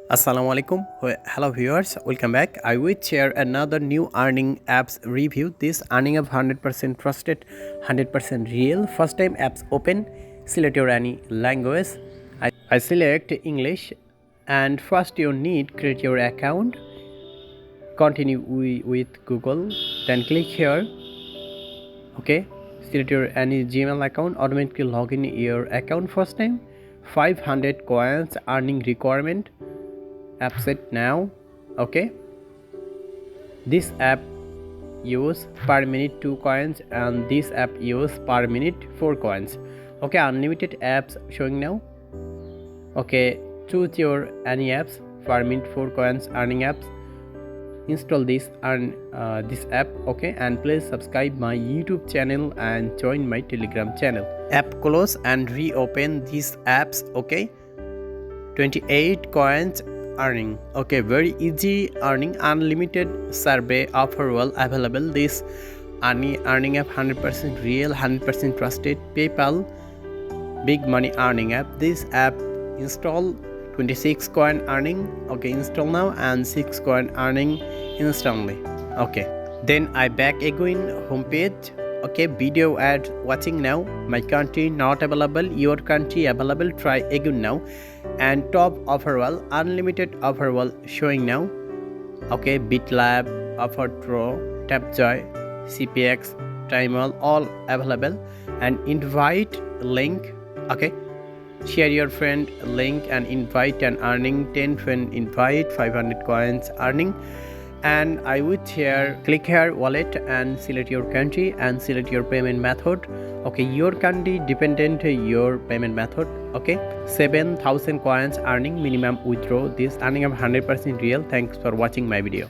Assalamualaikum. Hello viewers, welcome back. I will share another new earning apps review. This earning app 100% trusted, 100% real. First time apps open, select your any language. I select English, and first you need create your account. Continue with Google, then click here. Okay, select your any Gmail account. Automatically log in your account first time. 500 coins earning requirement. App set now. Okay, this app use per minute 2 coins and this app use per minute 4 coins. Okay, unlimited apps showing now. Okay, choose your any apps per minute 4 coins earning apps. Install this and this app. Okay, and please subscribe my YouTube channel and join my Telegram channel. App close and reopen these apps. Okay, 28 coins earning. Okay, very easy earning. Unlimited survey offer well available. This earning app 100% real, 100% trusted. PayPal big money earning app. This app install 26 coin earning. Okay, install now and 6 coin earning instantly. Okay, then I back again homepage. Okay, video ad watching now. My country not available, your country available. Try again now. And top offer well, unlimited offer well showing now. Okay, BitLab, OfferTro, TapJoy, CPX, TimeWell all available. And invite link. Okay, share your friend link and invite and earning 10 friend invite 500 coins earning. And I would share, click here wallet and select your country and select your payment method. Okay, your country dependent your payment method. Okay, 7,000 coins earning minimum withdraw. This earning of 100% real. Thanks for watching my video.